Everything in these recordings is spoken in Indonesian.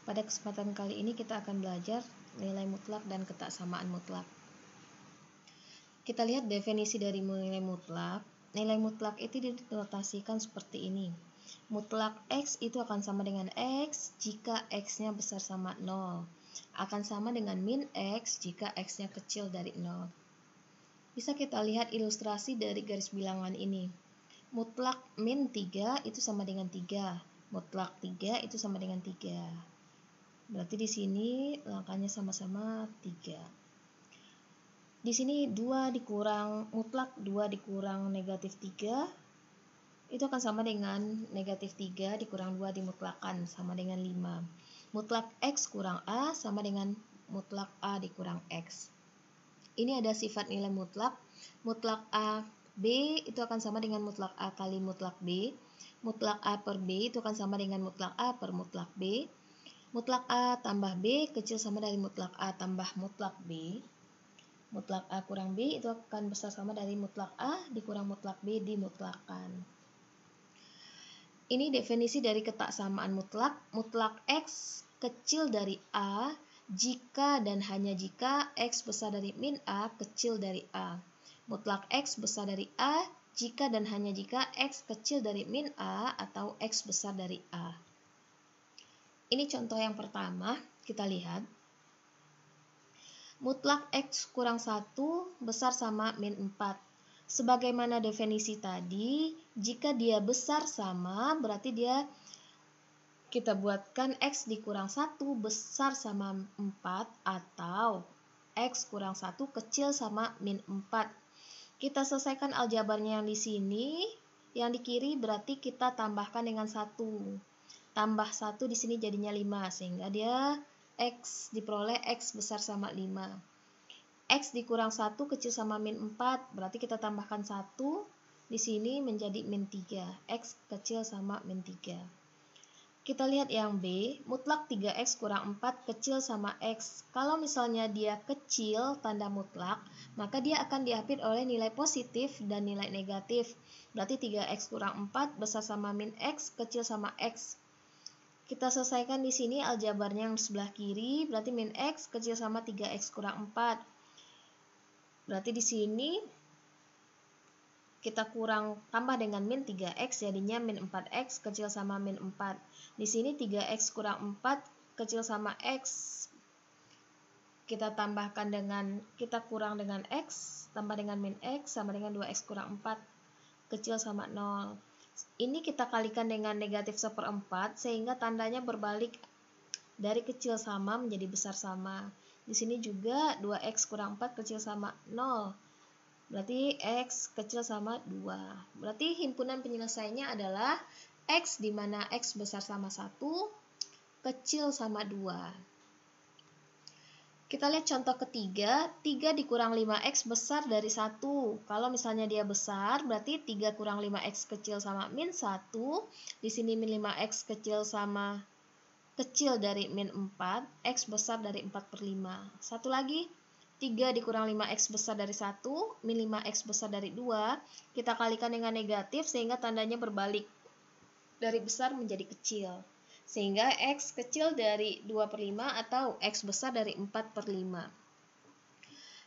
Pada kesempatan kali ini kita akan belajar nilai mutlak dan ketaksamaan mutlak. Kita lihat definisi dari nilai mutlak. Nilai mutlak itu dinotasikan seperti ini. Mutlak X itu akan sama dengan X jika X-nya besar sama 0. Akan sama dengan min X jika X-nya kecil dari 0. Bisa kita lihat ilustrasi dari garis bilangan ini. Mutlak min 3 itu sama dengan 3. Mutlak 3 itu sama dengan 3. Berarti di sini langkahnya sama-sama 3. Di sini 2 dikurang mutlak 2 dikurang negatif 3 itu akan sama dengan negatif 3 dikurang 2 dimutlakan sama dengan 5. Mutlak X kurang A sama dengan mutlak A dikurang X. Ini ada sifat nilai mutlak. Mutlak A B itu akan sama dengan mutlak A kali mutlak B. Mutlak A per B itu akan sama dengan mutlak A per mutlak B. Mutlak A tambah B kecil sama dari mutlak A tambah mutlak B. Mutlak A kurang B itu akan besar sama dari mutlak A dikurang mutlak B dimutlakan. Ini definisi dari ketaksamaan mutlak. Mutlak X kecil dari A jika dan hanya jika X besar dari min A kecil dari A. Mutlak X besar dari A jika dan hanya jika X kecil dari min A atau X besar dari A. Ini contoh yang pertama, kita lihat. Mutlak X kurang 1 besar sama min 4. Sebagaimana definisi tadi, jika dia besar sama, berarti kita buatkan X dikurang 1 besar sama 4 atau X kurang 1 kecil sama min 4. Kita selesaikan aljabarnya yang di sini, yang di kiri berarti kita tambahkan dengan 1. Tambah 1 di sini jadinya 5, sehingga dia X diperoleh X besar sama 5. X dikurang 1 kecil sama min 4, berarti kita tambahkan 1 di sini menjadi min 3. X kecil sama min 3. Kita lihat yang B, mutlak 3X kurang 4 kecil sama X. Kalau misalnya dia kecil, tanda mutlak, maka dia akan diapit oleh nilai positif dan nilai negatif. Berarti 3X kurang 4 besar sama min X kecil sama X. Kita selesaikan di sini aljabarnya yang sebelah kiri, berarti min X kecil sama 3X kurang 4. Berarti di sini kita kurang tambah dengan min 3X, jadinya min 4X kecil sama min 4. Di sini 3X kurang 4 kecil sama X. Kita kurang dengan X, tambah dengan min X sama dengan 2X kurang 4 kecil sama 0. Ini kita kalikan dengan negatif 1/4 sehingga tandanya berbalik dari kecil sama menjadi besar sama. Di sini juga 2X kurang 4 kecil sama 0. Berarti X kecil sama 2. Berarti himpunan penyelesaiannya adalah X di mana X besar sama 1, kecil sama 2. Kita lihat contoh ketiga, 3 dikurang 5X besar dari 1. Kalau misalnya dia besar, berarti 3 kurang 5X kecil sama min 1. Di sini min 5X kecil dari min 4. X besar dari 4/5. Satu lagi, 3 dikurang 5X besar dari 1. Min 5X besar dari 2. Kita kalikan dengan negatif sehingga tandanya berbalik. Dari besar menjadi kecil. Sehingga X kecil dari 2/5 atau X besar dari 4/5.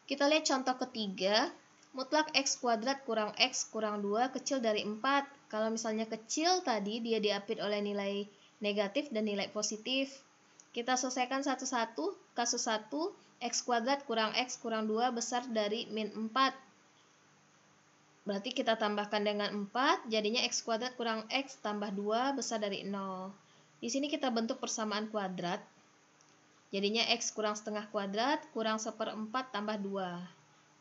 Kita lihat contoh ketiga, mutlak X kuadrat kurang X kurang 2 kecil dari 4. Kalau misalnya kecil tadi dia diapit oleh nilai negatif dan nilai positif. Kita selesaikan satu-satu. Kasus 1, X kuadrat kurang X kurang 2 besar dari min 4. Berarti kita tambahkan dengan 4, jadinya X kuadrat kurang X tambah 2 besar dari 0. Di sini kita bentuk persamaan kuadrat. Jadinya X kurang setengah kuadrat kurang 1/4 tambah 2.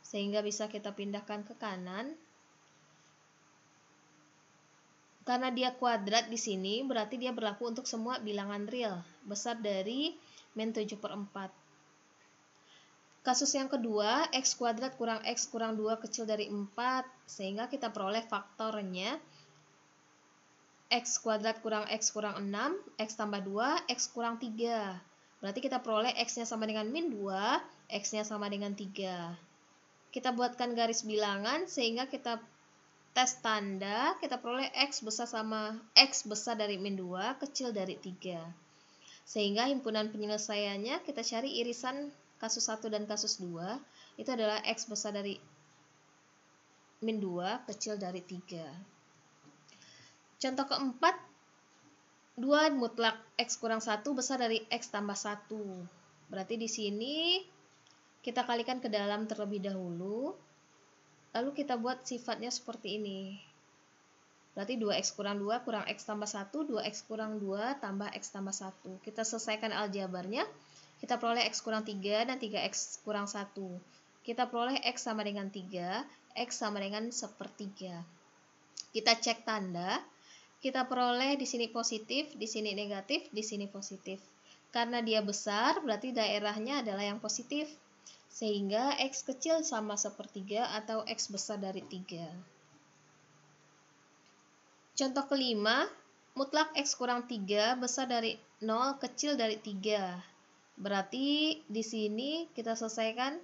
Sehingga bisa kita pindahkan ke kanan. Karena dia kuadrat di sini, berarti dia berlaku untuk semua bilangan real. Besar dari min 7/4. Kasus yang kedua, X kuadrat kurang X kurang 2 kecil dari 4. Sehingga kita peroleh faktornya. X kuadrat kurang X kurang 6, X tambah 2, X kurang 3. Berarti kita peroleh X-nya sama dengan min 2, X-nya sama dengan 3. Kita buatkan garis bilangan sehingga kita tes tanda, kita peroleh X besar dari min 2, kecil dari 3. Sehingga himpunan penyelesaiannya kita cari irisan kasus 1 dan kasus 2 itu adalah X besar dari min 2 kecil dari 3. Contoh keempat, 2 mutlak X kurang 1 besar dari X tambah 1. Berarti di sini kita kalikan ke dalam terlebih dahulu, lalu kita buat sifatnya seperti ini. Berarti 2X kurang 2 kurang X tambah 1, 2X kurang 2 tambah X tambah 1. Kita selesaikan aljabarnya, kita peroleh X kurang 3 dan 3X kurang 1. Kita peroleh X sama dengan 3, X sama dengan 1/3. Kita cek tanda, kita peroleh di sini positif, di sini negatif, di sini positif. Karena dia besar, berarti daerahnya adalah yang positif. Sehingga X kecil sama 1/3 atau X besar dari 3. Contoh kelima, mutlak X kurang 3 besar dari 0 kecil dari 3. Berarti di sini kita selesaikan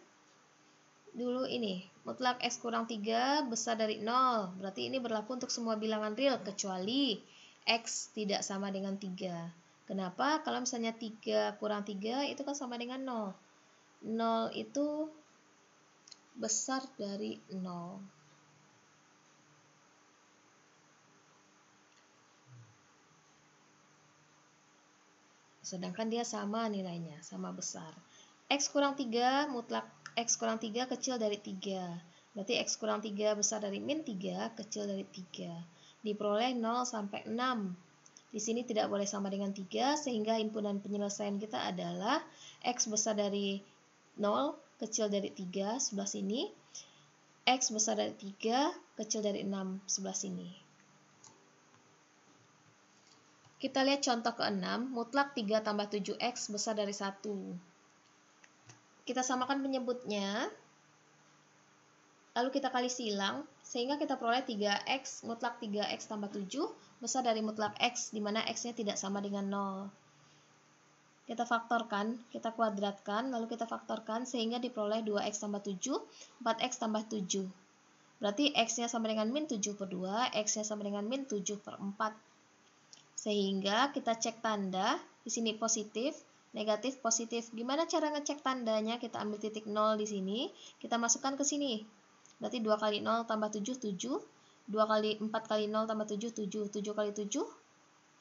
dulu ini. Mutlak X kurang 3 besar dari 0. Berarti ini berlaku untuk semua bilangan real kecuali X tidak sama dengan 3. Kenapa? Kalau misalnya 3 kurang 3 itu kan sama dengan 0. 0 itu besar dari 0. Sedangkan dia sama nilainya, sama besar. X kurang 3, mutlak X kurang 3 kecil dari 3. Berarti X kurang 3 besar dari min 3, kecil dari 3. Diperoleh 0 sampai 6. Di sini tidak boleh sama dengan 3, sehingga himpunan penyelesaian kita adalah X besar dari 0, kecil dari 3, sebelah sini. X besar dari 3, kecil dari 6, sebelah sini. Kita lihat contoh ke-6, mutlak 3 tambah 7X besar dari 1. Kita samakan penyebutnya, lalu kita kali silang, sehingga kita peroleh 3X, mutlak 3X tambah 7 besar dari mutlak X, di mana X-nya tidak sama dengan 0. Kita faktorkan, kita kuadratkan, lalu kita faktorkan, sehingga diperoleh 2X tambah 7, 4X tambah 7. Berarti X-nya sama dengan min 7/2, X-nya sama dengan min 7/4. Sehingga kita cek tanda, di sini positif, negatif, positif. Gimana cara ngecek tandanya? Kita ambil titik 0 di sini, kita masukkan ke sini. Berarti 2 kali 0 tambah 7, 7. 4 kali 0 tambah 7, 7. 7 kali 7,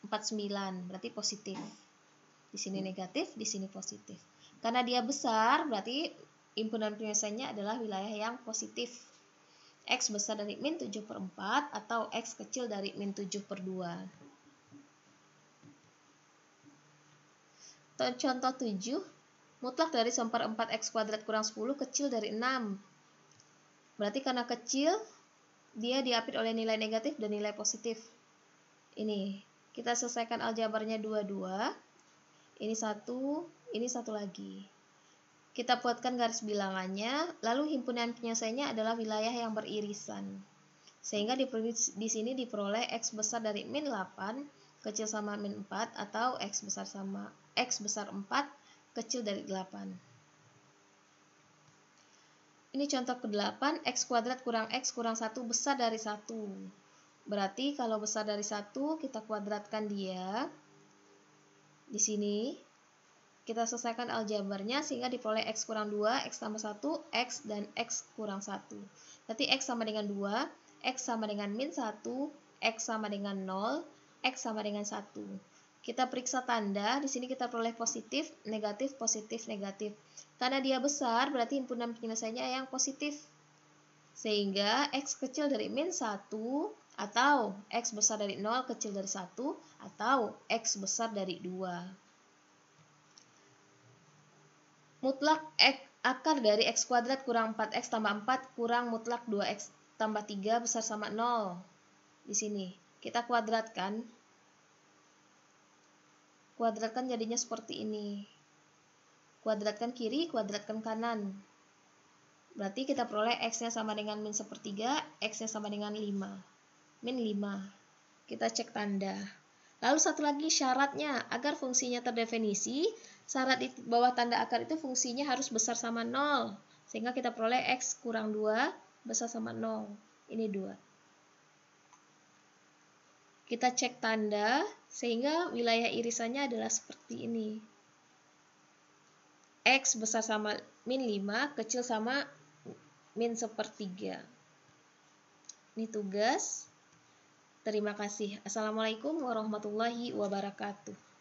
49. Berarti positif. Di sini negatif, di sini positif. Karena dia besar, berarti himpunan penyelesaiannya adalah wilayah yang positif. X besar dari min 7/4 atau X kecil dari min 7/2. Contoh 7, mutlak dari 1/4 X kuadrat kurang 10 kecil dari 6. Berarti karena kecil, dia diapit oleh nilai negatif dan nilai positif. Ini, kita selesaikan aljabarnya 22. Ini 1, ini 1 lagi. Kita buatkan garis bilangannya, lalu himpunan penyelesaiannya adalah wilayah yang beririsan. Sehingga di sini diperoleh X besar dari min 8, kecil sama min 4, atau X besar 4, kecil dari 8. Ini contoh ke-8, X kuadrat kurang X kurang 1 besar dari 1. Berarti kalau besar dari 1, kita kuadratkan dia. Di sini, kita selesaikan aljabarnya sehingga diperoleh X kurang 2, X tambah 1, X, dan X kurang 1. Berarti X sama dengan 2, X sama dengan min 1, X sama dengan 0, X sama dengan 1. Kita periksa tanda, di sini kita peroleh positif, negatif, positif, negatif. Karena dia besar, berarti himpunan penyelesaiannya yang positif. Sehingga X kecil dari min 1, atau X besar dari 0 kecil dari 1, atau X besar dari 2. Mutlak akar dari X kuadrat kurang 4X tambah 4 kurang mutlak 2X tambah 3 besar sama 0. Di sini, kita kuadratkan. Kuadratkan jadinya seperti ini. Kuadratkan kiri, kuadratkan kanan. Berarti kita peroleh X-nya sama dengan min 1/3, X-nya sama dengan 5. Min 5. Kita cek tanda. Lalu satu lagi syaratnya, agar fungsinya terdefinisi, syarat di bawah tanda akar itu fungsinya harus besar sama 0. Sehingga kita peroleh X kurang 2 besar sama 0. Ini 2. Kita cek tanda sehingga wilayah irisannya adalah seperti ini. X besar sama min 5, kecil sama min 1/3. Ini tugas. Terima kasih. Assalamualaikum warahmatullahi wabarakatuh.